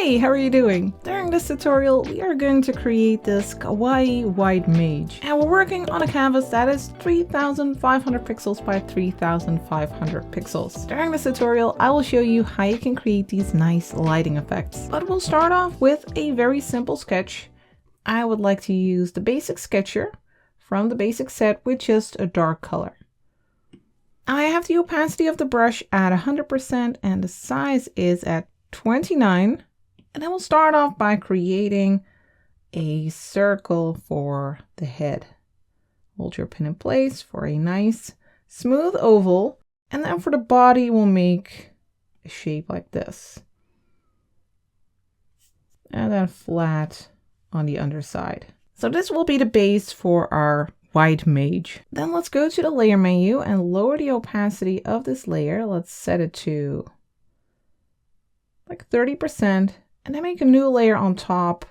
Hey, how are you doing? During this tutorial, we are going to create this Kawaii white mage. And we're working on a canvas that is 3500 pixels by 3500 pixels. During this tutorial, I will show you how you can create these nice lighting effects. But we'll start off with a very simple sketch. I would like to use the basic sketcher from the basic set with just a dark color. I have the opacity of the brush at 100% and the size is at 29. And then we'll start off by creating a circle for the head. Hold your pen in place for a nice smooth oval. And then for the body, we'll make a shape like this. And then flat on the underside. So this will be the base for our white mage. Then let's go to the layer menu and lower the opacity of this layer. Let's set it to like 30%. And then make a new layer on top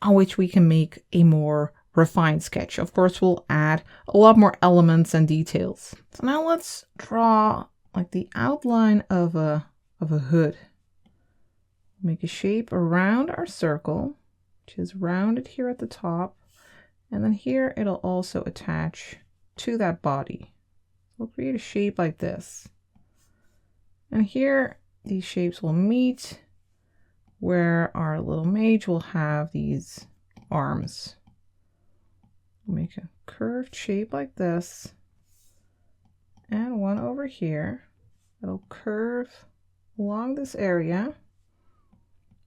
on which we can make a more refined sketch. Of course, we'll add a lot more elements and details. So now let's draw like the outline of a hood. Make a shape around our circle, which is rounded here at the top. And then here it'll also attach to that body. We'll create a shape like this. And here these shapes will meet, where our little mage will have these arms. We'll make a curved shape like this, and one over here. It'll curve along this area.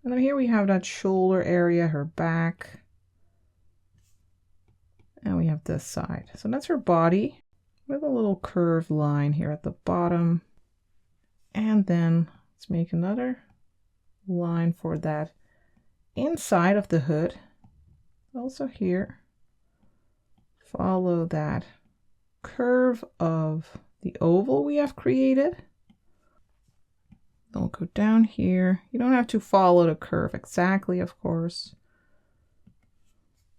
And then here we have that shoulder area, her back. And we have this side. So that's her body with a little curved line here at the bottom. And then let's make another line for that inside of the hood. Also here, follow that curve of the oval we have created. Then we'll go down here. You don't have to follow the curve exactly, of course.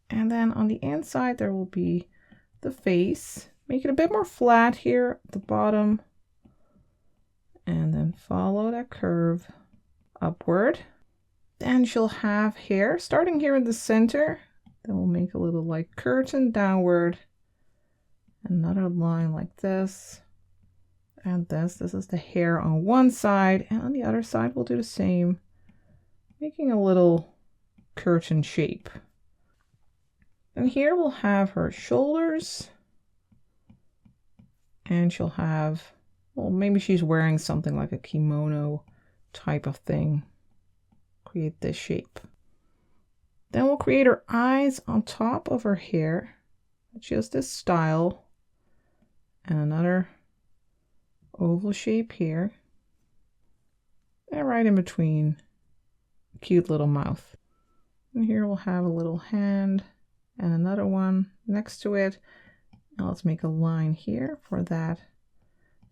And then on the inside there will be the face. Make it a bit more flat here at the bottom. And then follow that curve upward. Then she'll have hair starting here in the center. Then we'll make a little like curtain downward. Another line like this. And this is the hair on one side. And on the other side we'll do the same. Making a little curtain shape. And here we'll have her shoulders. And she'll have, well, maybe she's wearing something like a kimono type of thing. Create this shape. Then we'll create her eyes on top of her hair. Just this style. And another oval shape here. And right in between, a cute little mouth. And here we'll have a little hand and another one next to it. Now let's make a line here for that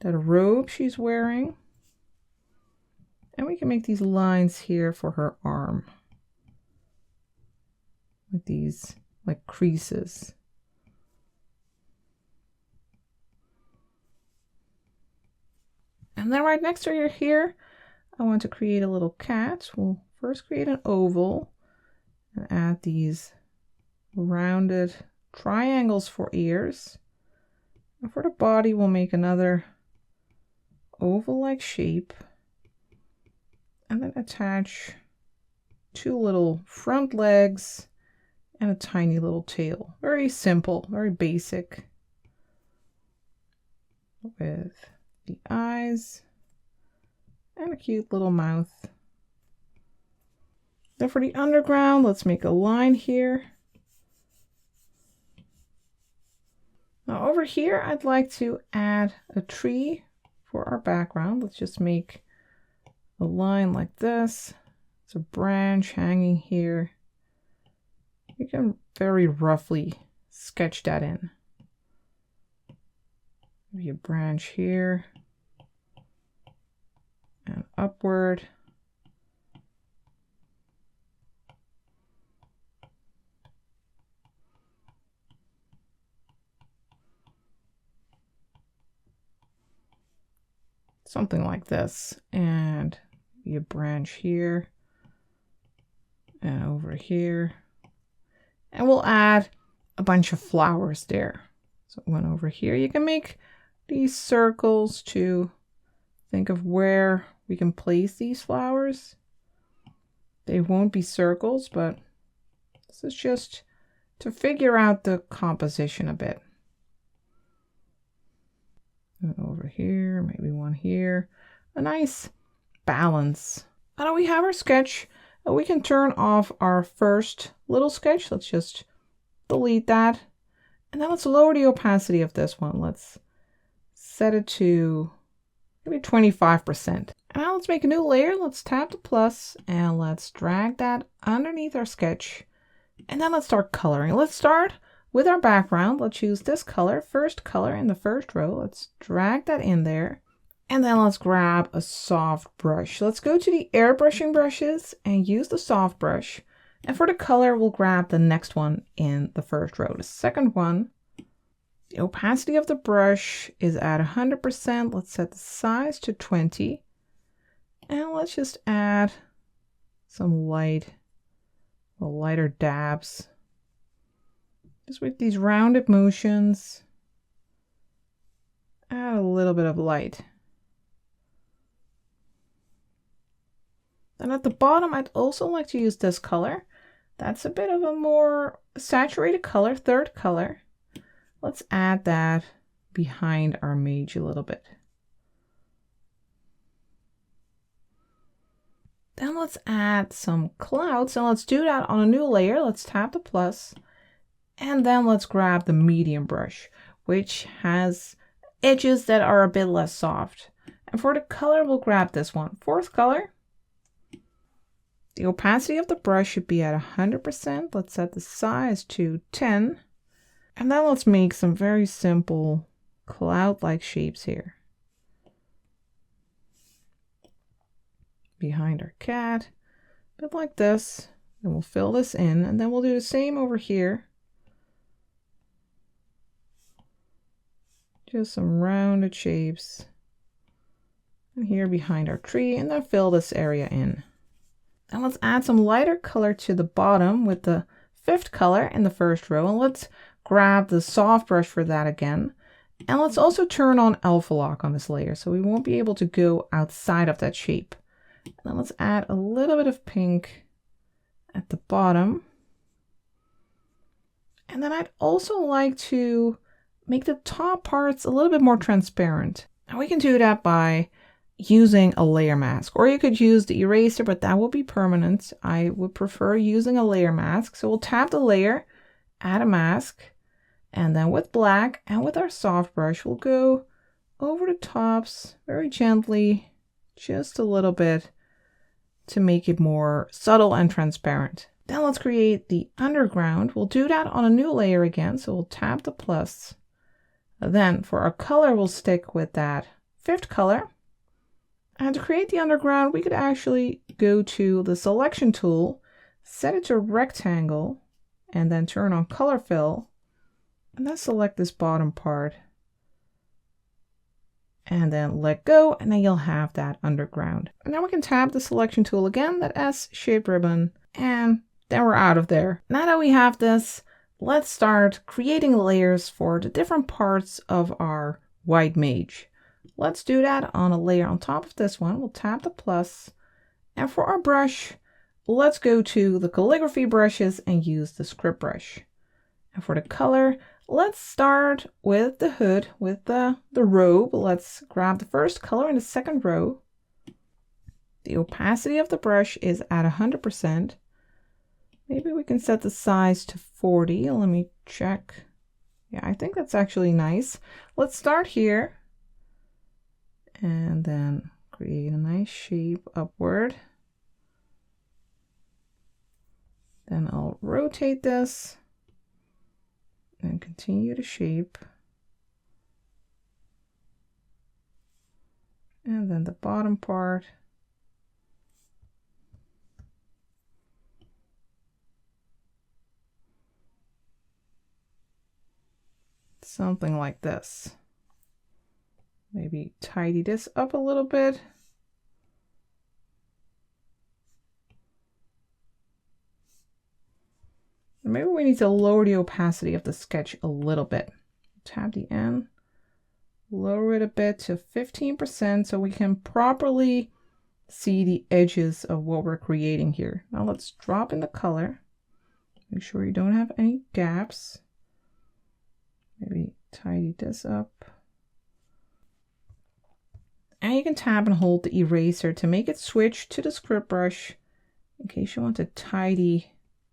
robe she's wearing. And we can make these lines here for her arm. With these like creases. And then right next to her here, I want to create a little cat. We'll first create an oval and add these rounded triangles for ears. And for the body, we'll make another oval-like shape. And then attach two little front legs and a tiny little tail. Very simple, very basic. With the eyes and a cute little mouth. Then for the underground, let's make a line here. Now over here, I'd like to add a tree for our background. Let's just make a line like this. It's a branch hanging here. You can very roughly sketch that in. Maybe a branch here and upward. Something like this, and maybe a branch here And over here. And we'll add a bunch of flowers there. So one over here. You can make these circles to think of where we can place these flowers. They won't be circles, but this is just to figure out the composition a bit. And over here, maybe one here. A nice balance. Now we have our sketch. We can turn off our first little sketch. Let's just delete that. And then let's lower the opacity of this one. Let's set it to maybe 25%. And now let's make a new layer. Let's tap the plus and let's drag that underneath our sketch. And then let's start coloring. Let's start with our background. Let's use this color, first color in the first row. Let's drag that in there. And then let's grab a soft brush. Let's go to the airbrushing brushes and use the soft brush. And for the color, we'll grab the next one in the first row. The second one, the opacity of the brush is at 100%. Let's set the size to 20. And let's just add some lighter dabs. Just with these rounded motions, add a little bit of light. And at the bottom, I'd also like to use this color. That's a bit of a more saturated color, third color. Let's add that behind our mage a little bit. Then let's add some clouds, and let's do that on a new layer. Let's tap the plus, and then let's grab the medium brush, which has edges that are a bit less soft. And for the color, we'll grab this one, fourth color. The opacity of the brush should be at 100%. Let's set the size to 10. And then let's make some very simple cloud-like shapes here. Behind our cat, a bit like this. And we'll fill this in, and then we'll do the same over here. Just some rounded shapes. And here behind our tree, and then fill this area in. And let's add some lighter color to the bottom with the fifth color in the first row. And let's grab the soft brush for that again. And let's also turn on alpha lock on this layer, so we won't be able to go outside of that shape. And then let's add a little bit of pink at the bottom. And then I'd also like to make the top parts a little bit more transparent. And we can do that by using a layer mask, or you could use the eraser, but that will be permanent. I would prefer using a layer mask. So we'll tap the layer, add a mask, and then with black and with our soft brush, we'll go over the tops very gently, just a little bit, to make it more subtle and transparent. Then let's create the underground. We'll do that on a new layer again. So we'll tap the plus. Then for our color, we'll stick with that fifth color. And to create the underground, we could actually go to the selection tool, set it to rectangle, and then turn on color fill. And then select this bottom part. And then let go, and then you'll have that underground. And now we can tap the selection tool again, that S-shaped ribbon, and then we're out of there. Now that we have this, let's start creating layers for the different parts of our white mage. Let's do that on a layer on top of this one. We'll tap the plus. And for our brush, let's go to the calligraphy brushes and use the script brush. And for the color, let's start with the hood, with the robe. Let's grab the first color in the second row. The opacity of the brush is at 100%. Maybe we can set the size to 40. Let me check. Yeah, I think that's actually nice. Let's start here. And then create a nice shape upward. Then I'll rotate this and continue to shape. And then the bottom part. Something like this. Maybe tidy this up a little bit. Maybe we need to lower the opacity of the sketch a little bit. Tap the N, lower it a bit to 15% so we can properly see the edges of what we're creating here. Now let's drop in the color. Make sure you don't have any gaps. Maybe tidy this up. And you can tap and hold the eraser to make it switch to the script brush in case you want to tidy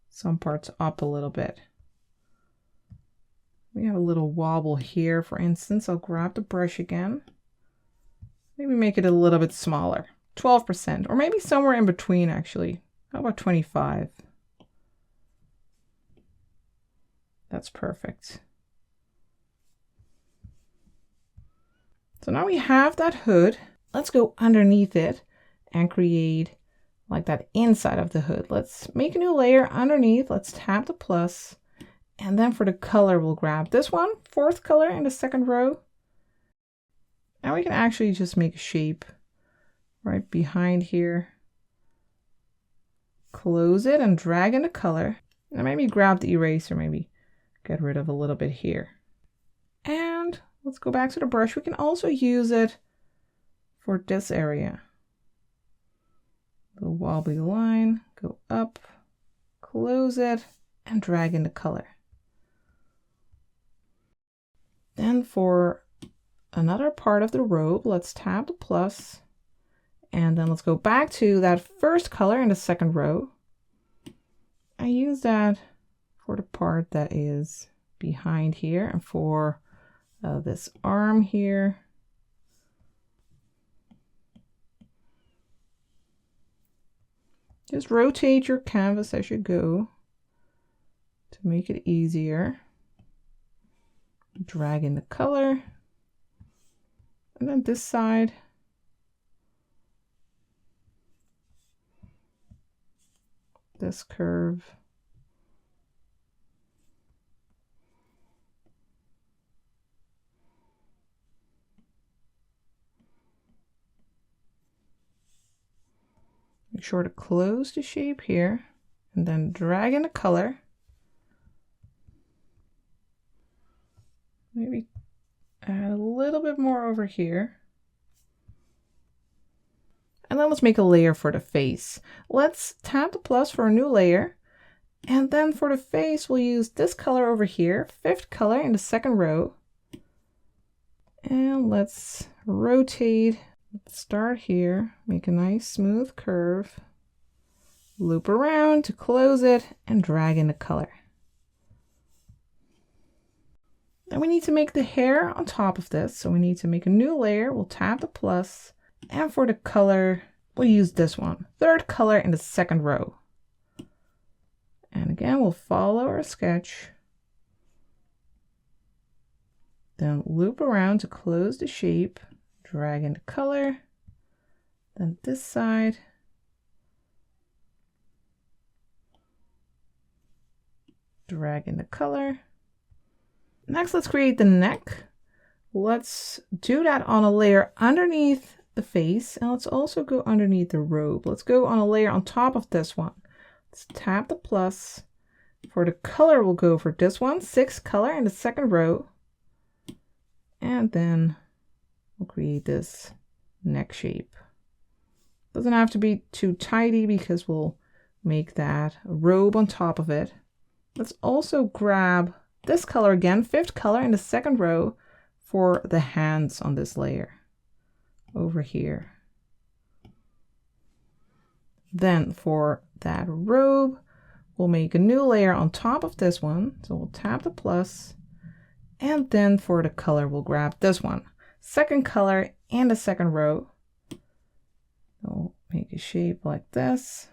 some parts up a little bit. We have a little wobble here, for instance. I'll grab the brush again. Maybe make it a little bit smaller, 12%, or maybe somewhere in between actually. How about 25? That's perfect. So now we have that hood. Let's go underneath it and create like that inside of the hood. Let's make a new layer underneath. Let's tap the plus. And then for the color, we'll grab this one, fourth color in the second row. And we can actually just make a shape right behind here. Close it and drag in the color. And maybe grab the eraser, maybe get rid of a little bit here. And let's go back to the brush. We can also use it for this area. The wobbly line, go up, close it, and drag in the color. Then for another part of the robe, let's tap the plus, and then let's go back to that first color in the second row. I use that for the part that is behind here and for this arm here. Just rotate your canvas as you go to make it easier. Drag in the color. And then this side. This curve. Make sure to close the shape here and then drag in the color. Maybe add a little bit more over here. And then let's make a layer for the face. Let's tap the plus for a new layer. And then for the face, we'll use this color over here, fifth color in the second row. And let's rotate. Let's start here, make a nice smooth curve, loop around to close it, and drag in the color. Then we need to make the hair on top of this, so we need to make a new layer. We'll tap the plus, and for the color, we'll use this one, third color in the second row. And again, we'll follow our sketch, then loop around to close the shape. Drag in the color, then this side, drag in the color. Next, let's create the neck. Let's do that on a layer underneath the face, and let's also go underneath the robe. Let's go on a layer on top of this one. Let's tap the plus. For the color, we'll go for this one, sixth color in the second row, and then we'll create this neck shape. Doesn't have to be too tidy because we'll make that robe on top of it. Let's also grab this color again, fifth color in the second row for the hands on this layer over here. Then for that robe, we'll make a new layer on top of this one. So we'll tap the plus, and then for the color, we'll grab this one. Second color and the second row. We'll make a shape like this.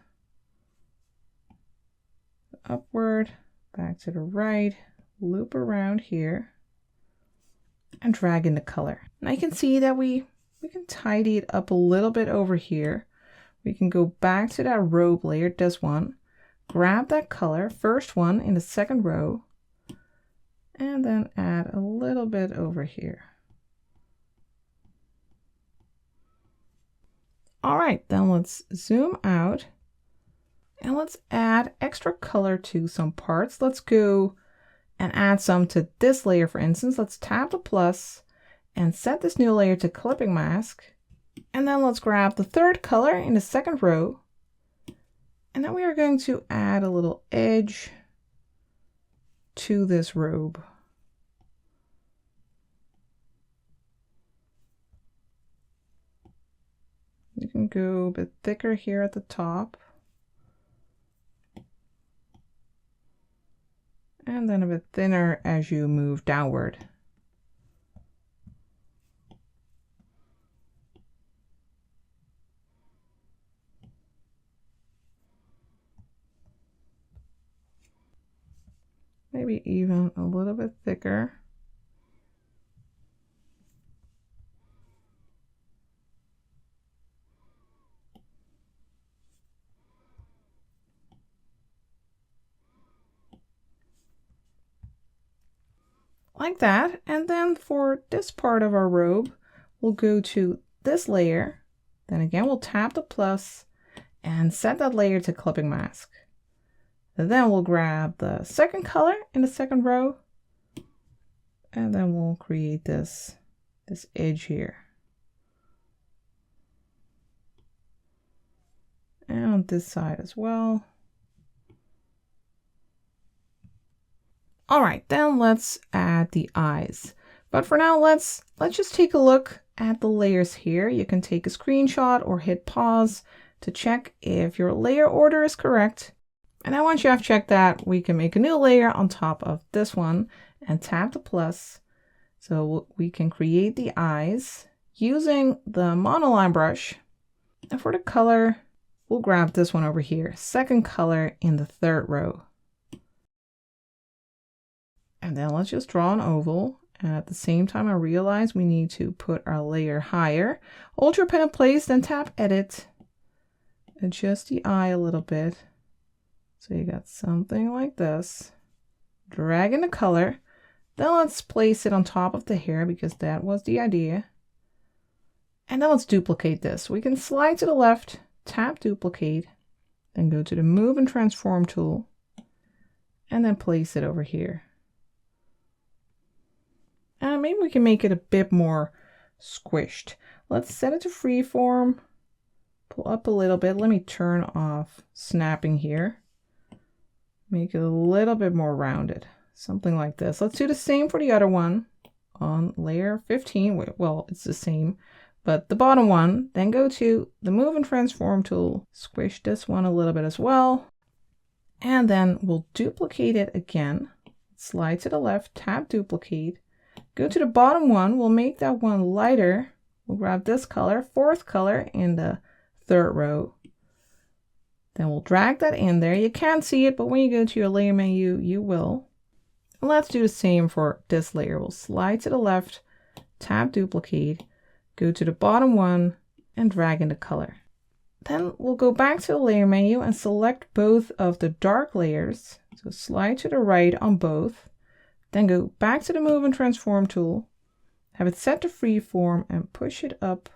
Upward, back to the right, loop around here, and drag in the color. Now you can see that we can tidy it up a little bit over here. We can go back to that robe layer, this one, grab that color, first one in the second row, and then add a little bit over here. All right, then let's zoom out And let's add extra color to some parts. Let's go and add some to this layer, for instance. Let's tap the plus and set this new layer to clipping mask. And then let's grab the third color in the second row. And then we are going to add a little edge to this robe. You can go a bit thicker here at the top. And then a bit thinner as you move downward. Maybe even a little bit thicker. Like that. And then for this part of our robe, we'll go to this layer. Then again, we'll tap the plus and set that layer to clipping mask. And then we'll grab the second color in the second row. And then we'll create this edge here. And on this side as well. All right, then let's add the eyes. But for now, let's just take a look at the layers here. You can take a screenshot or hit pause to check if your layer order is correct. And then once you have checked that, we can make a new layer on top of this one and tap the plus. So we can create the eyes using the monoline brush. And for the color, we'll grab this one over here, second color in the third row. And then let's just draw an oval. And at the same time, I realize we need to put our layer higher. Hold your pen in place, then tap edit. Adjust the eye a little bit. So you got something like this. Drag in the color. Then let's place it on top of the hair because that was the idea. And then let's duplicate this. We can slide to the left, tap duplicate, then go to the move and transform tool, and then place it over here. Maybe we can make it a bit more squished. Let's set it to freeform, pull up a little bit. Let me turn off snapping here. Make it a little bit more rounded, something like this. Let's do the same for the other one on layer 15. Well, it's the same, but the bottom one. Then go to the move and transform tool, squish this one a little bit as well. And then we'll duplicate it again. Slide to the left, tap duplicate. Go to the bottom one, we'll make that one lighter. We'll grab this color, fourth color in the third row. Then we'll drag that in there. You can't see it, but when you go to your layer menu, you will. And let's do the same for this layer. We'll slide to the left, tap duplicate, go to the bottom one, and drag in the color. Then we'll go back to the layer menu and select both of the dark layers. So slide to the right on both. Then go back to the move and transform tool, have it set to freeform and push it up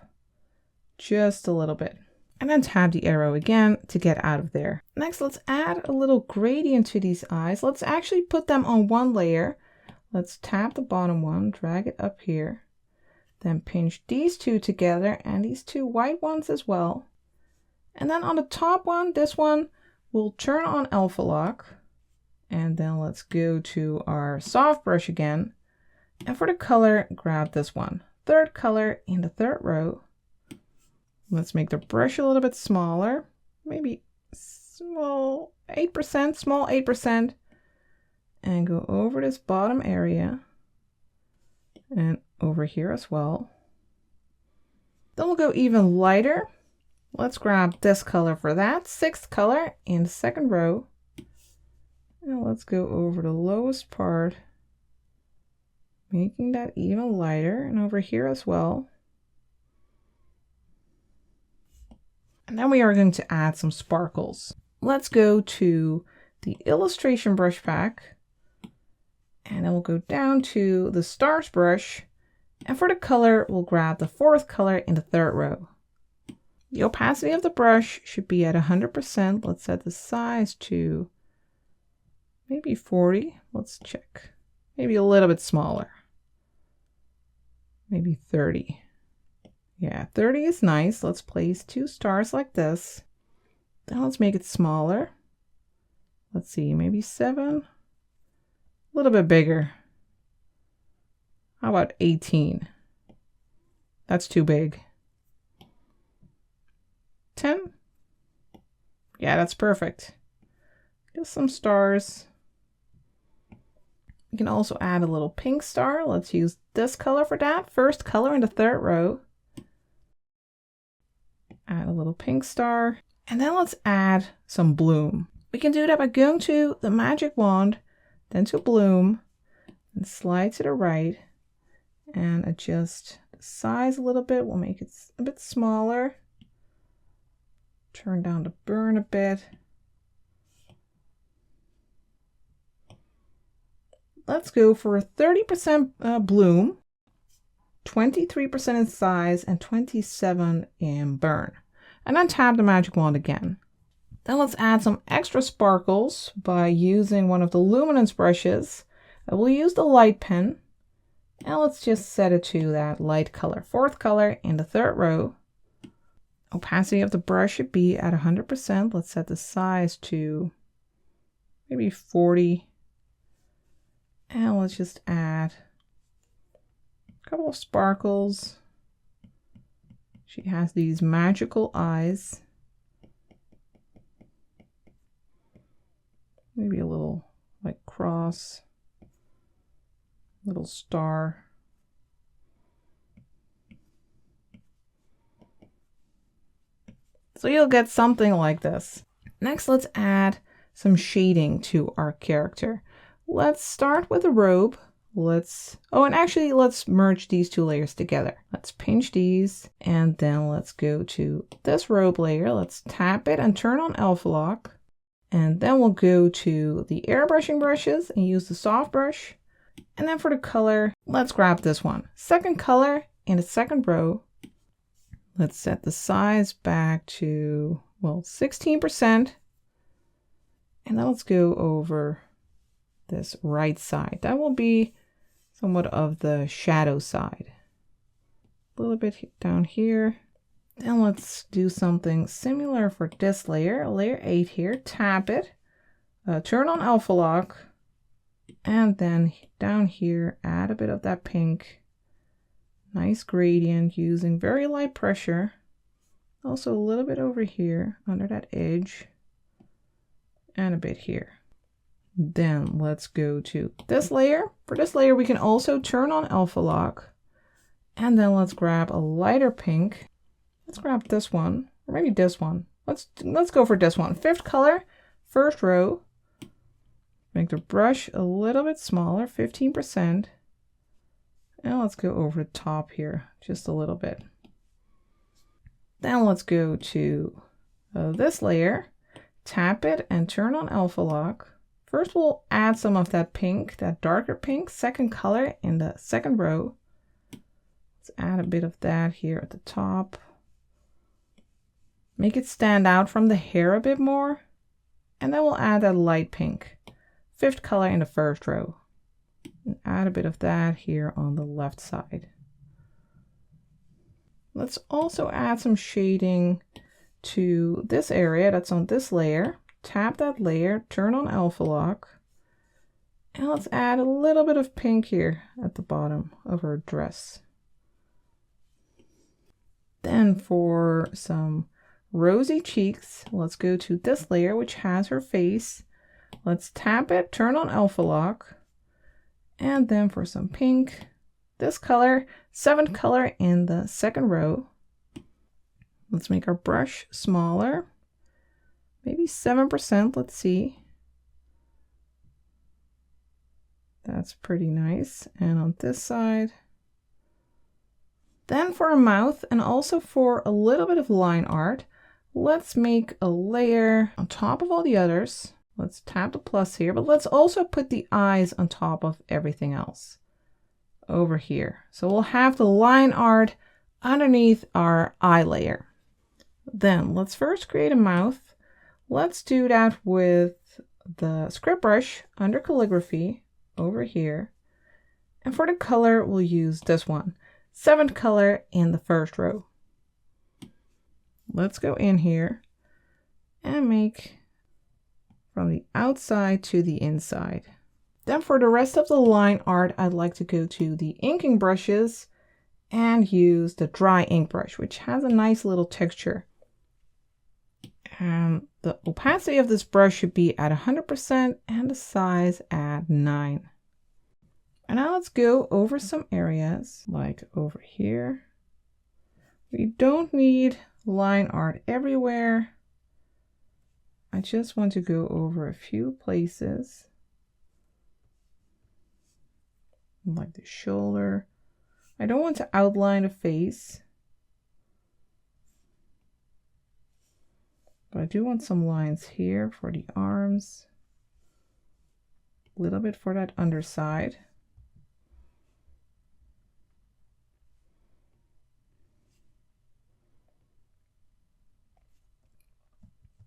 just a little bit. And then tap the arrow again to get out of there. Next, let's add a little gradient to these eyes. Let's actually put them on one layer. Let's tap the bottom one, drag it up here. Then pinch these two together and these two white ones as well. And then on the top one, this one, we'll turn on alpha lock. And then let's go to our soft brush again. And for the color, grab this one. Third color in the third row. Let's make the brush a little bit smaller. Maybe small 8%. And go over this bottom area. And over here as well. Then we'll go even lighter. Let's grab this color for that. Sixth color in the second row. And let's go over the lowest part, making that even lighter, and over here as well. And then we are going to add some sparkles. Let's go to the illustration brush pack, and then we'll go down to the stars brush. And for the color, we'll grab the fourth color in the third row. The opacity of the brush should be at 100%. Let's set the size to maybe 40. Let's check. Maybe a little bit smaller. Maybe 30. Yeah, 30 is nice. Let's place 2 stars like this. Then let's make it smaller. Let's see, maybe 7. A little bit bigger. How about 18? That's too big. 10? Yeah, that's perfect. Just some stars. We can also add a little pink star. Let's use this color for that. First color in the 3rd row. Add a little pink star. And then let's add some bloom. We can do that by going to the magic wand, then to bloom, and slide to the right and adjust the size a little bit. We'll make it a bit smaller. Turn down the burn a bit. Let's go for 30% bloom, 23% in size, and 27% in burn. And then tap the magic wand again. Then let's add some extra sparkles by using one of the luminance brushes. We'll use the light pen. And let's just set it to that light color. 4th color in the 3rd row. Opacity of the brush should be at 100%. Let's set the size to maybe 40. And let's just add a couple of sparkles. She has these magical eyes. Maybe a little like cross, little star. So you'll get something like this. Next, let's add some shading to our character. Let's start with a robe. Let's merge these 2 layers together. Let's pinch these and then let's go to this robe layer. Let's tap it and turn on alpha lock. And then we'll go to the airbrushing brushes and use the soft brush. And then for the color, let's grab this one. 2nd color in the 2nd row. Let's set the size back to, well, 16%. And then let's go over this right side. That will be somewhat of the shadow side. A little bit down here. Then let's do something similar for this layer, layer 8 here. Tap it, turn on alpha lock, and then down here, add a bit of that pink. Nice gradient using very light pressure. Also a little bit over here under that edge, and a bit here. Then let's go to this layer. For this layer, we can also turn on alpha lock, and then let's grab a lighter pink. Let's grab this one, or maybe this one. Let's go for this one. 5th color, 1st row. Make the brush a little bit smaller, 15%. And let's go over the top here, just a little bit. Then let's go to this layer, tap it and turn on alpha lock. First we'll add some of that pink, that darker pink, 2nd color in the 2nd row. Let's add a bit of that here at the top. Make it stand out from the hair a bit more. And then we'll add that light pink, 5th color in the 1st row. And add a bit of that here on the left side. Let's also add some shading to this area that's on this layer. Tap that layer, turn on alpha lock. And let's add a little bit of pink here at the bottom of her dress. Then for some rosy cheeks, let's go to this layer which has her face. Let's tap it, turn on alpha lock, and then for some pink, this color, 7th color in the 2nd row. Let's make our brush smaller, maybe 7%, let's see. That's pretty nice. And on this side. Then for a mouth and also for a little bit of line art, let's make a layer on top of all the others. Let's tap the plus here, but let's also put the eyes on top of everything else over here. So we'll have the line art underneath our eye layer. Then let's first create a mouth. Let's do that with the script brush under calligraphy over here. And for the color, we'll use this one, 7th color in the first row. Let's go in here and make from the outside to the inside. Then for the rest of the line art, I'd like to go to the inking brushes and use the dry ink brush, which has a nice little texture. And the opacity of this brush should be at 100% and the size at 9. And now let's go over some areas, like over here. We don't need line art everywhere. I just want to go over a few places, like the shoulder. I don't want to outline a face, but I do want some lines here for the arms, a little bit for that underside.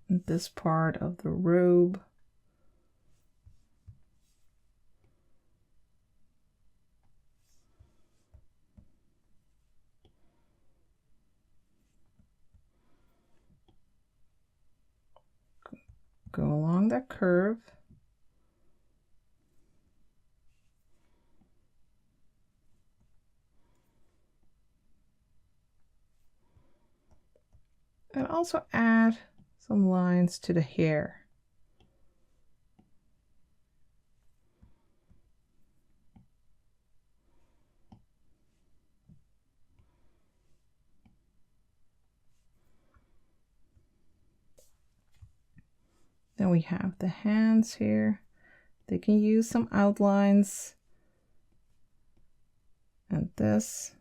And this part of the robe. Go along that curve. And also add some lines to the hair. Then we have the hands here. They can use some outlines. And this.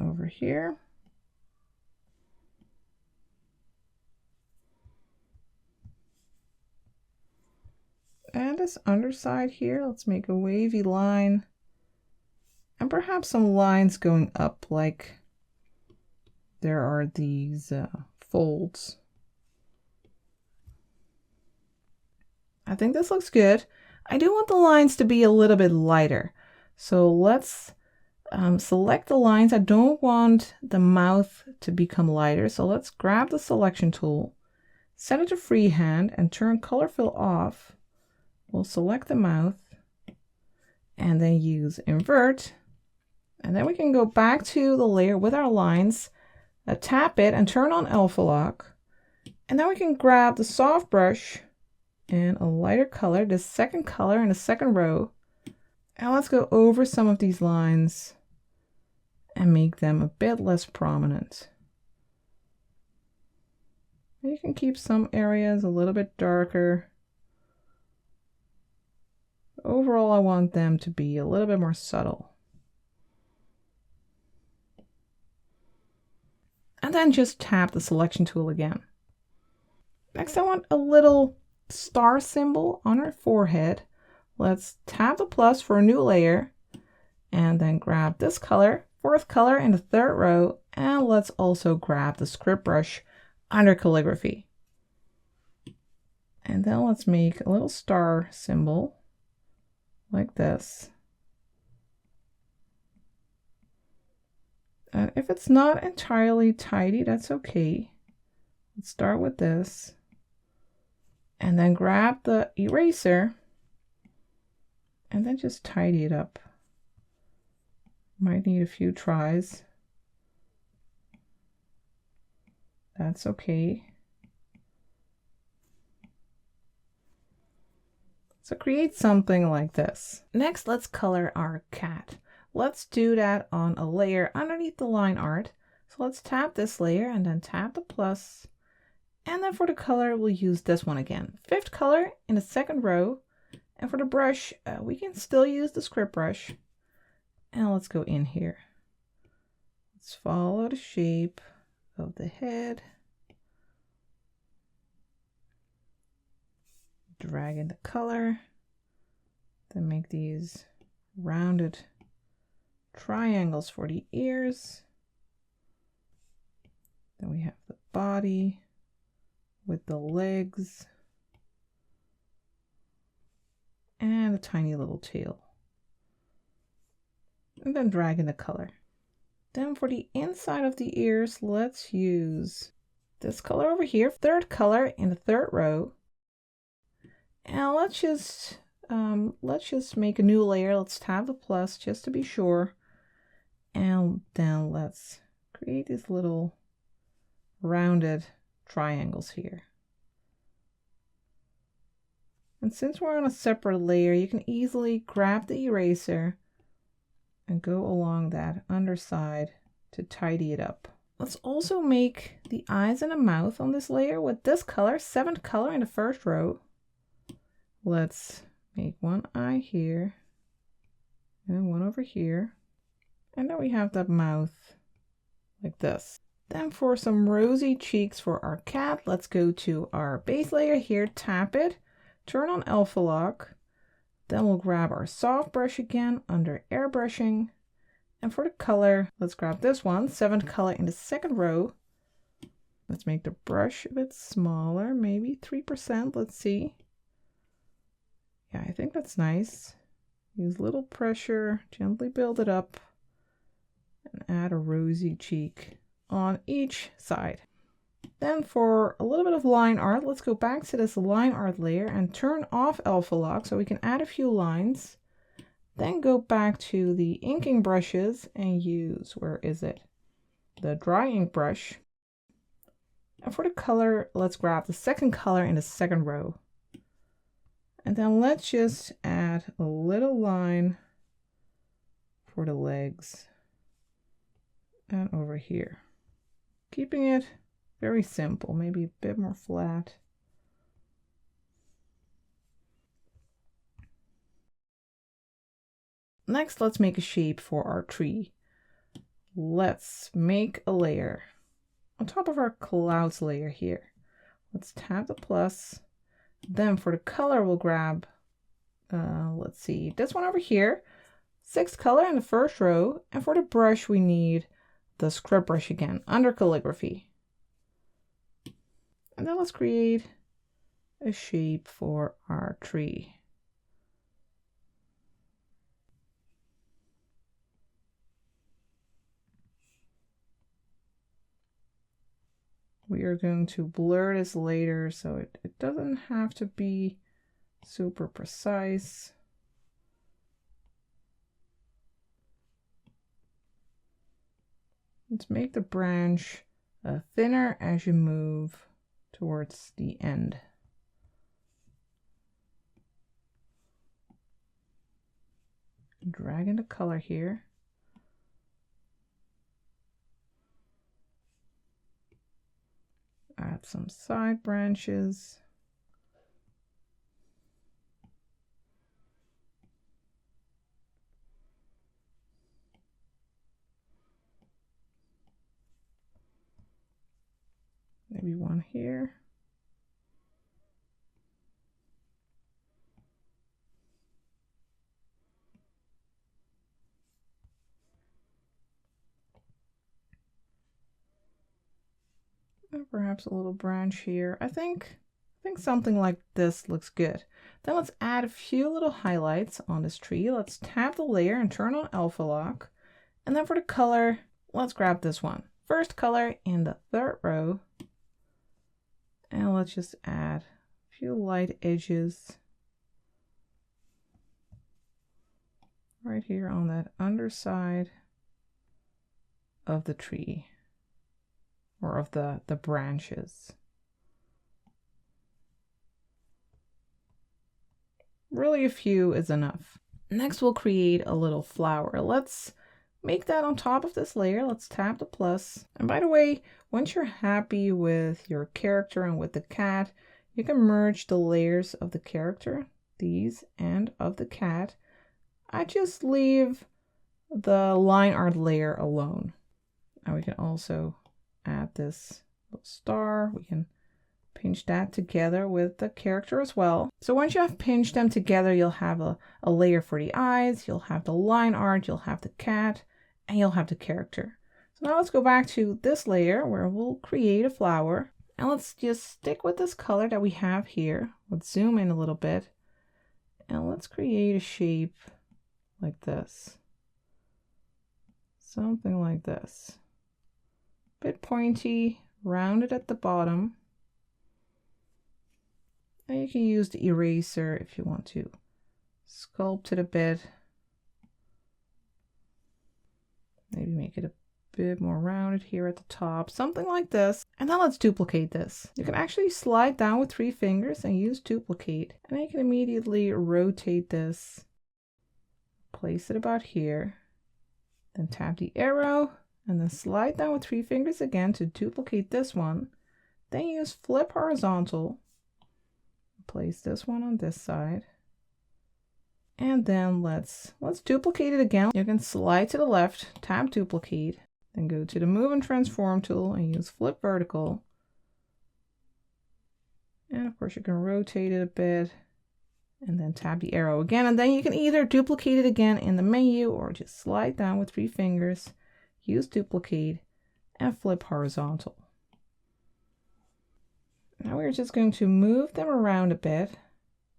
Over here. And this underside here, let's make a wavy line. And perhaps some lines going up, like there are these folds. I think this looks good. I do want the lines to be a little bit lighter. So let's select the lines. I don't want the mouth to become lighter. So let's grab the selection tool, set it to freehand and turn color fill off. We'll select the mouth and then use invert. And then we can go back to the layer with our lines, tap it and turn on alpha lock. And then we can grab the soft brush in a lighter color, the 2nd color in the 2nd row. And let's go over some of these lines and make them a bit less prominent. You can keep some areas a little bit darker. Overall, I want them to be a little bit more subtle. And then just tap the selection tool again. Next, I want a little star symbol on our forehead. Let's tap the plus for a new layer and then grab this color, 4th color in the 3rd row. And let's also grab the script brush under calligraphy. And then let's make a little star symbol like this. And if it's not entirely tidy, that's okay. Let's start with this. And then grab the eraser and then just tidy it up. Might need a few tries. That's okay. So create something like this. Next, let's color our cat. Let's do that on a layer underneath the line art. So let's tap this layer and then tap the plus. And then for the color, we'll use this one again. 5th color in the 2nd row. And for the brush, we can still use the script brush. And let's go in here. Let's follow the shape of the head. Drag in the color. Then make these rounded triangles for the ears. Then we have the body with the legs and a tiny little tail. And then drag in the color. Then for the inside of the ears, let's use this color over here, third color in the third row. And let's just make a new layer. Let's tab the plus just to be sure. And then let's create these little rounded triangles here. And since we're on a separate layer, you can easily grab the eraser and go along that underside to tidy it up. Let's also make the eyes and a mouth on this layer with this color, 7th color in the first row. Let's make one eye here and one over here. And then we have the mouth like this. Then for some rosy cheeks for our cat, let's go to our base layer here, tap it, turn on alpha lock. Then we'll grab our soft brush again under airbrushing. And for the color, let's grab this one, 7th color in the second row. Let's make the brush a bit smaller, maybe 3%, let's see. Yeah, I think that's nice. Use little pressure, gently build it up, and add a rosy cheek on each side. Then for a little bit of line art, let's go back to this line art layer and turn off alpha lock so we can add a few lines. Then go back to the inking brushes and use, where is it? The dry ink brush. And for the color, let's grab the 2nd color in the 2nd row. And then let's just add a little line for the legs and over here. Keeping it very simple, maybe a bit more flat. Next, let's make a shape for our tree. Let's make a layer on top of our clouds layer here. Let's tap the plus. Then for the color, we'll grab, let's see, this one over here, 6th color in the first row. And for the brush, we need the script brush again, under calligraphy. And then let's create a shape for our tree. We are going to blur this later so it doesn't have to be super precise. Let's make the branch thinner as you move towards the end. Drag in the color here. Add some side branches. Maybe one here. And perhaps a little branch here. I think something like this looks good. Then let's add a few little highlights on this tree. Let's tap the layer and turn on alpha lock. And then for the color, let's grab this one. 1st color in the 3rd row. And let's just add a few light edges right here on that underside of the tree, or of the branches. Really a few is enough. Next, we'll create a little flower. Let's make that on top of this layer. Let's tap the plus. And by the way, once you're happy with your character and with the cat, you can merge the layers of the character, these, and of the cat. I just leave the line art layer alone. And we can also add this little star. We can pinch that together with the character as well. So once you have pinched them together, you'll have a layer for the eyes, you'll have the line art, you'll have the cat, and you'll have the character. So now let's go back to this layer where we'll create a flower. And let's just stick with this color that we have here. Let's zoom in a little bit. And let's create a shape like this. Something like this. Bit pointy, rounded at the bottom. And you can use the eraser if you want to sculpt it a bit. Maybe make it a bit more rounded here at the top, something like this. And now let's duplicate this. You can actually slide down with 3 fingers and use duplicate. And then you can immediately rotate this, place it about here, then tap the arrow, and then slide down with 3 fingers again to duplicate this one. Then use flip horizontal, place this one on this side. And then let's duplicate it again. You can slide to the left, tap duplicate, then go to the move and transform tool and use flip vertical. And of course you can rotate it a bit and then tap the arrow again. And then you can either duplicate it again in the menu or just slide down with 3 fingers, use duplicate and flip horizontal. Now we're just going to move them around a bit,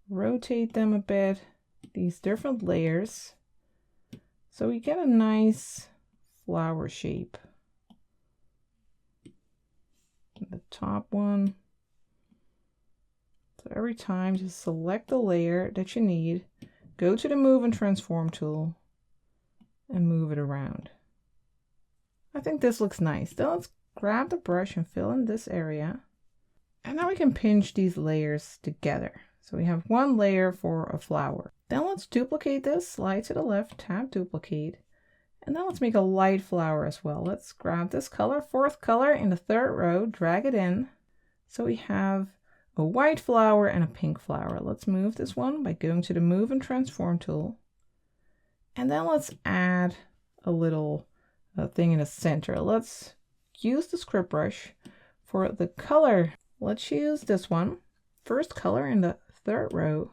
rotate them a bit, these different layers, so we get a nice flower shape. The top one. So every time just select the layer that you need, go to the move and transform tool and move it around. I think this looks nice. Then let's grab the brush and fill in this area. And now we can pinch these layers together. So we have one layer for a flower. Then let's duplicate this, slide to the left, tap duplicate. And then let's make a light flower as well. Let's grab this color, 4th color in the 3rd row, drag it in. So we have a white flower and a pink flower. Let's move this one by going to the move and transform tool. And then let's add a little thing in the center. Let's use the script brush for the color. Let's use this one, 1st color in the 3rd row.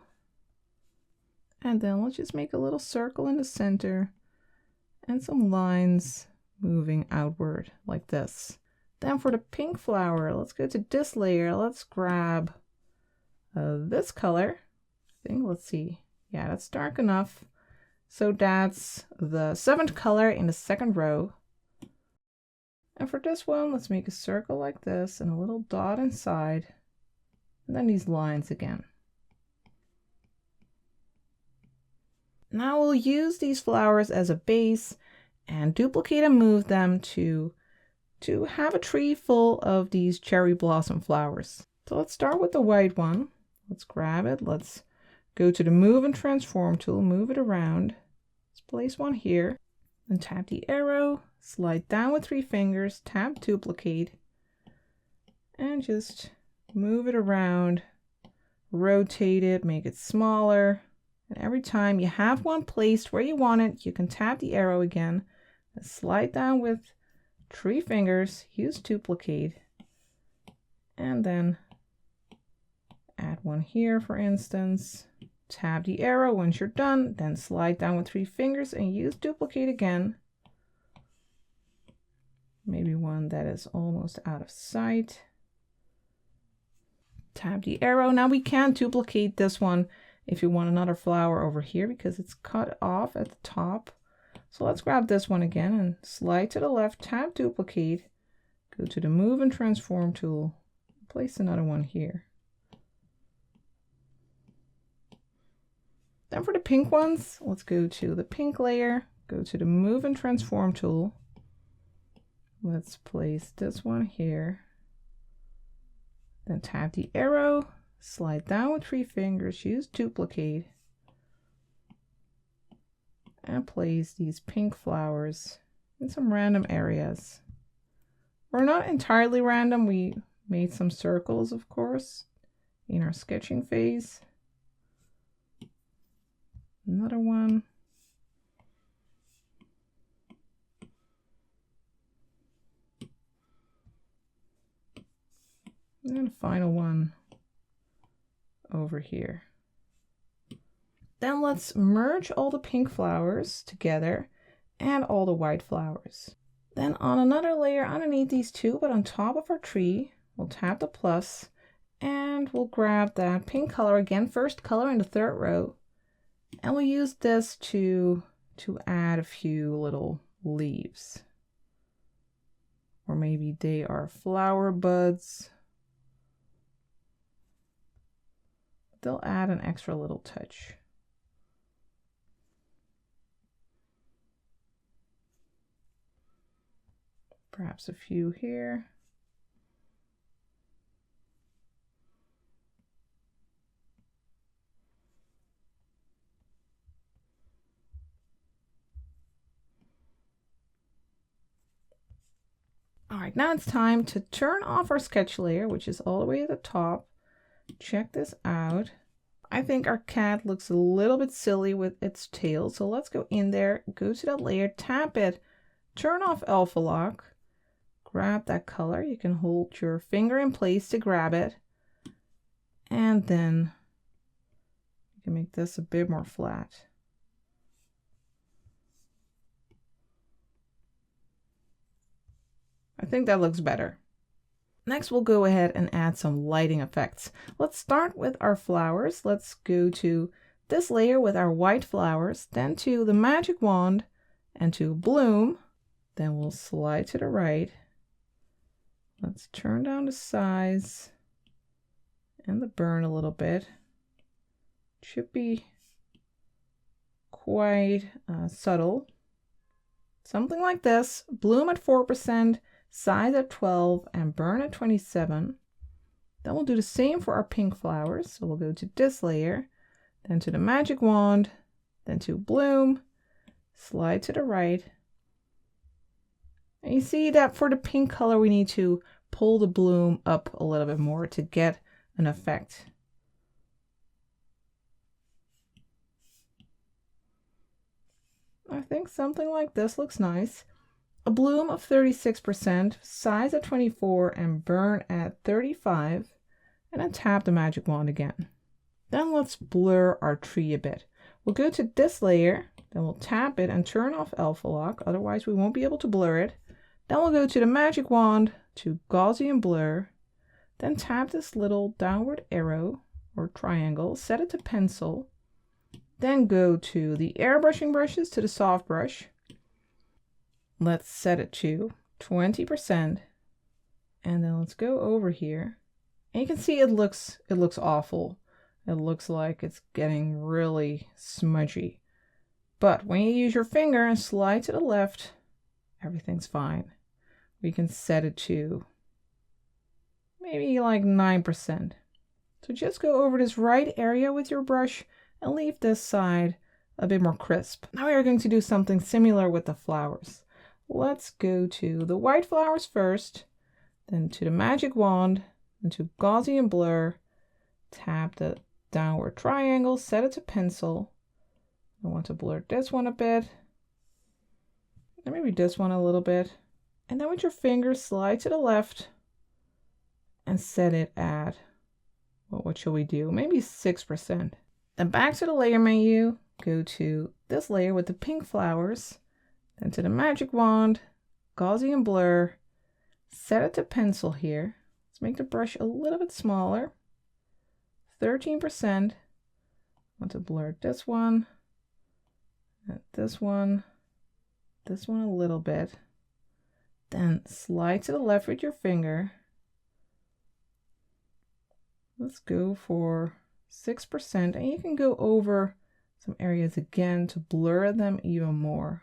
And then let's just make a little circle in the center and some lines moving outward like this. Then for the pink flower, let's go to this layer. Let's grab this color. I think, let's see. Yeah, that's dark enough. So that's the 7th color in the 2nd row. And for this one, let's make a circle like this and a little dot inside. And then these lines again. Now we'll use these flowers as a base and duplicate and move them to have a tree full of these cherry blossom flowers. So let's start with the white one. Let's grab it. Let's go to the move and transform tool, move it around. Let's place one here. Then tap the arrow, slide down with 3 fingers, tap duplicate, and just move it around, rotate it, make it smaller. And every time you have one placed where you want it, you can tap the arrow again, and slide down with 3 fingers, use duplicate, and then add one here, for instance. Tap the arrow once you're done, then slide down with 3 fingers and use duplicate again. Maybe one that is almost out of sight. Tap the arrow. Now we can duplicate this one if you want another flower over here because it's cut off at the top. So let's grab this one again and slide to the left, tap duplicate, go to the move and transform tool, place another one here. Then for the pink ones, let's go to the pink layer, go to the move and transform tool. Let's place this one here. Then tap the arrow, slide down with 3 fingers, use duplicate, and place these pink flowers in some random areas. We're not entirely random. We made some circles, of course, in our sketching phase. Another one. And the final one over here. Then let's merge all the pink flowers together and all the white flowers. Then on another layer underneath these two, but on top of our tree, we'll tap the plus and we'll grab that pink color again, first color in the third row. And we'll use this to add a few little leaves. Or maybe they are flower buds. They'll add an extra little touch. Perhaps a few here. All right, now it's time to turn off our sketch layer, which is all the way at the top. Check this out. I think our cat looks a little bit silly with its tail. So let's go in there, go to that layer, tap it, turn off alpha lock, grab that color. You can hold your finger in place to grab it. And then you can make this a bit more flat. I think that looks better. Next, we'll go ahead and add some lighting effects. Let's start with our flowers. Let's go to this layer with our white flowers, then to the magic wand and to bloom. Then we'll slide to the right. Let's turn down the size and the burn a little bit. It should be quite subtle. Something like this. Bloom at 4%. Size at 12 and burn at 27. Then we'll do the same for our pink flowers. So we'll go to this layer, then to the magic wand, then to bloom, slide to the right. And you see that for the pink color, we need to pull the bloom up a little bit more to get an effect. I think something like this looks nice. A bloom of 36%, size at 24, and burn at 35, and then tap the magic wand again. Then let's blur our tree a bit. We'll go to this layer, then we'll tap it and turn off alpha lock, otherwise we won't be able to blur it. Then we'll go to the magic wand, to Gaussian blur, then tap this little downward arrow or triangle, set it to pencil, then go to the airbrushing brushes to the soft brush. Let's set it to 20%, and then let's go over here. And you can see it looks awful. It looks like it's getting really smudgy. But when you use your finger and slide to the left, everything's fine. We can set it to maybe like 9%. So just go over this right area with your brush and leave this side a bit more crisp. Now we are going to do something similar with the flowers. Let's go to the white flowers first, then to the magic wand, then to Gaussian blur, tap the downward triangle, set it to pencil. I want to blur this one a bit, and maybe this one a little bit. And then with your finger, slide to the left and set it at, well, what shall we do? Maybe 6%. Then back to the layer menu, go to this layer with the pink flowers, then to the magic wand, Gaussian blur, set it to pencil here. Let's make the brush a little bit smaller, 13%. I want to blur this one, this one a little bit. Then slide to the left with your finger. Let's go for 6%, and you can go over some areas again to blur them even more.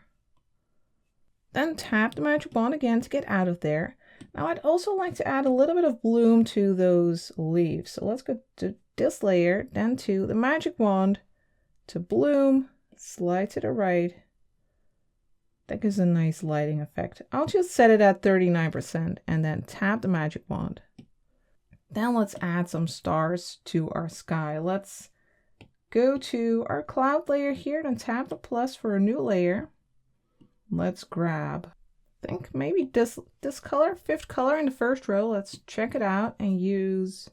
Then tap the magic wand again to get out of there. Now I'd also like to add a little bit of bloom to those leaves. So let's go to this layer, then to the magic wand, to bloom, slide to the right. That gives a nice lighting effect. I'll just set it at 39% and then tap the magic wand. Then let's add some stars to our sky. Let's go to our cloud layer here and tap the plus for a new layer. Let's grab I think maybe this color, fifth color in the first row. Let's check it out and use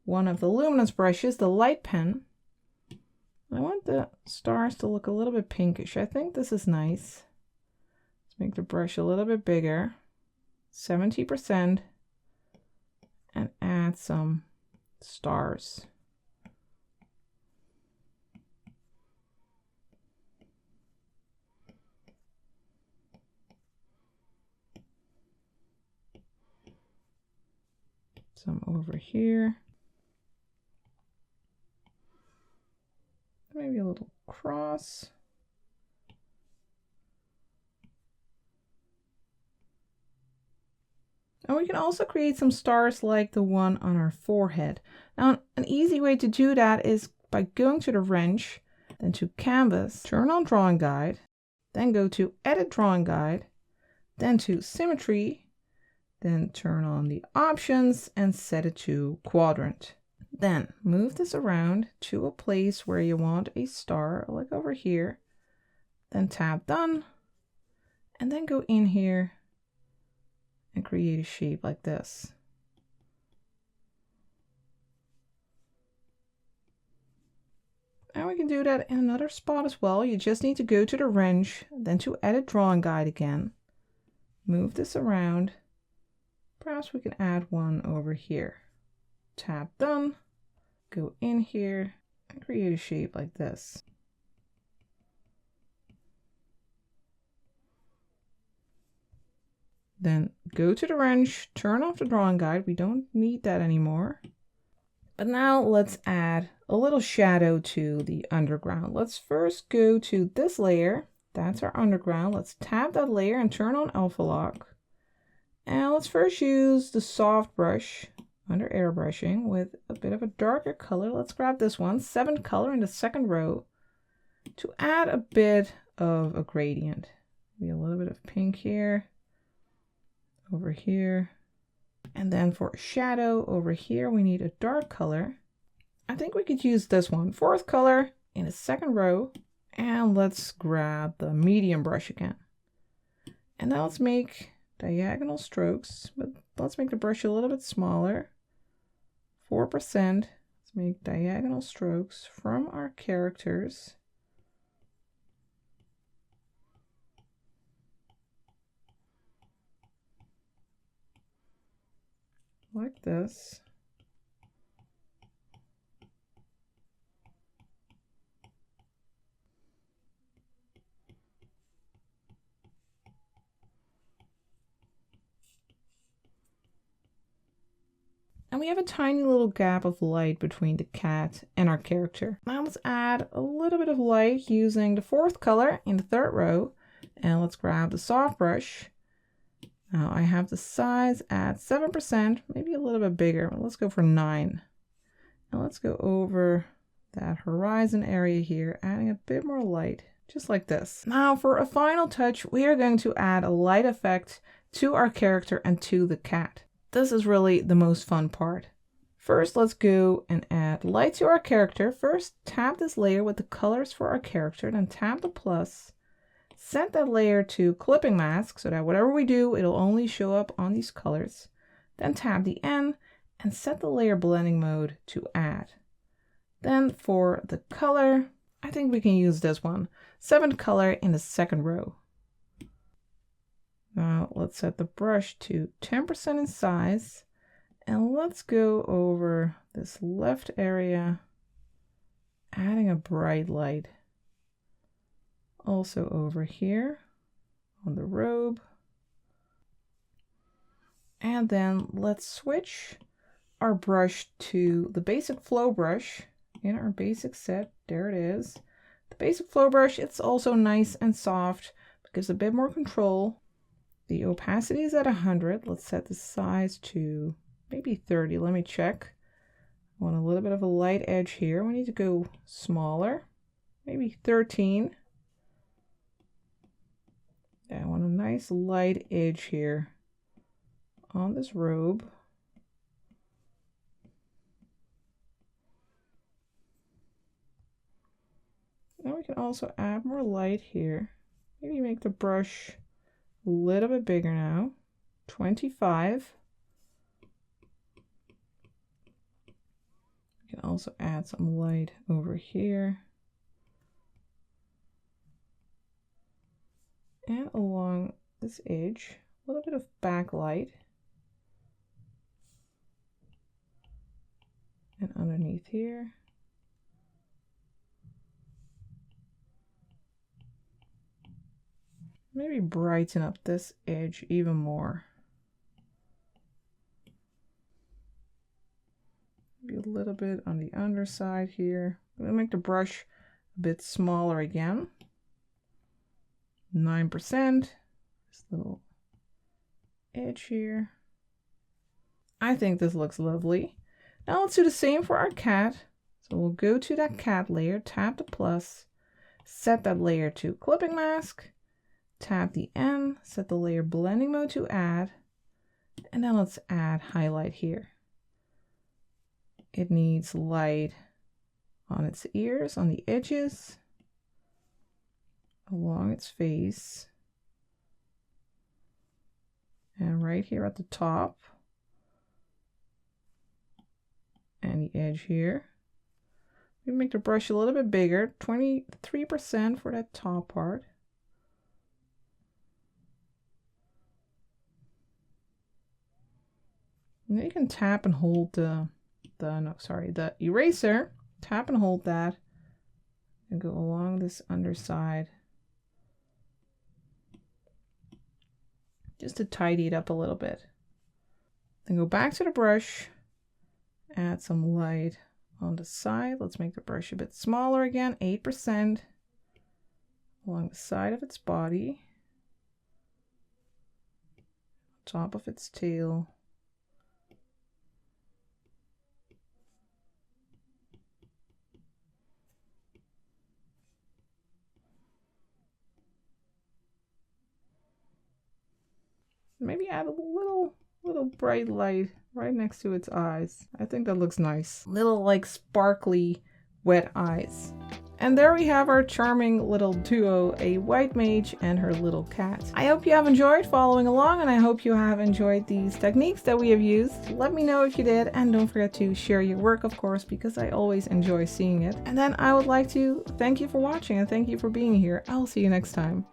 one of the luminance brushes, the light pen. I want the stars to look a little bit pinkish. I think this is nice. Let's make the brush a little bit bigger, 70%, and add some stars. Some over here. Maybe a little cross. And we can also create some stars like the one on our forehead. Now, an easy way to do that is by going to the wrench, then to Canvas, turn on Drawing Guide, then go to Edit Drawing Guide, then to Symmetry, then turn on the options and set it to Quadrant. Then move this around to a place where you want a star, like over here. Then tap Done, and then go in here and create a shape like this. And we can do that in another spot as well. You just need to go to the wrench, then to Edit Drawing Guide again. Move this around. Perhaps we can add one over here. Tap Done. Go in here and create a shape like this. Then go to the wrench, turn off the drawing guide. We don't need that anymore. But now let's add a little shadow to the underground. Let's first go to this layer. That's our underground. Let's tap that layer and turn on alpha lock. And let's first use the soft brush under airbrushing with a bit of a darker color. Let's grab this one, 7th color in the second row, to add a bit of a gradient. Maybe a little bit of pink here, over here. And then for a shadow over here, we need a dark color. I think we could use this one, 4th color in the second row. And let's grab the medium brush again. And now let's make diagonal strokes, but let's make the brush a little bit smaller. 4%. Let's make diagonal strokes from our characters. Like this. And we have a tiny little gap of light between the cat and our character. Now let's add a little bit of light using the 4th color in the 3rd row. And let's grab the soft brush. Now I have the size at 7%, maybe a little bit bigger. Let's go for 9. And let's go over that horizon area here, adding a bit more light, just like this. Now for a final touch, we are going to add a light effect to our character and to the cat. This is really the most fun part. First, let's go and add light to our character. First, tap this layer with the colors for our character, then tap the plus. Set that layer to clipping mask so that whatever we do, it'll only show up on these colors. Then tap the N and set the layer blending mode to add. Then for the color, I think we can use this one, 7th color in the 2nd row. Now let's set the brush to 10% in size, and let's go over this left area, adding a bright light. Also over here on the robe. And then let's switch our brush to the basic flow brush in our basic set. There it is. The basic flow brush, it's also nice and soft, gives a bit more control. The opacity is at 100. Let's set the size to maybe 30. Let me check. I want a little bit of a light edge here. We need to go smaller, maybe 13. Yeah, I want a nice light edge here on this robe. Now we can also add more light here. Maybe make the brush A little bit bigger now. 25. You can also add some light over here. And along this edge, a little bit of backlight. And underneath here. Maybe brighten up this edge even more. Maybe a little bit on the underside here. I'm gonna make the brush a bit smaller again. 9%. This little edge here. I think this looks lovely. Now let's do the same for our cat. So we'll go to that cat layer, tap the plus, set that layer to clipping mask, tap the N, set the layer blending mode to add, and then let's add highlight here. It needs light on its ears, on the edges, along its face, and right here at the top, and the edge here. We make the brush a little bit bigger, 23% for that top part. And then you can tap and hold the eraser, tap and hold that, and go along this underside just to tidy it up a little bit. Then go back to the brush, add some light on the side. Let's make the brush a bit smaller again, 8%, along the side of its body, top of its tail. Maybe add a little bright light right next to its eyes. I think that looks nice. Little like sparkly wet eyes. And there we have our charming little duo, a white mage and her little cat. I hope you have enjoyed following along, and I hope you have enjoyed these techniques that we have used. Let me know if you did, and don't forget to share your work, of course, because I always enjoy seeing it. And then I would like to thank you for watching and thank you for being here. I will see you next time.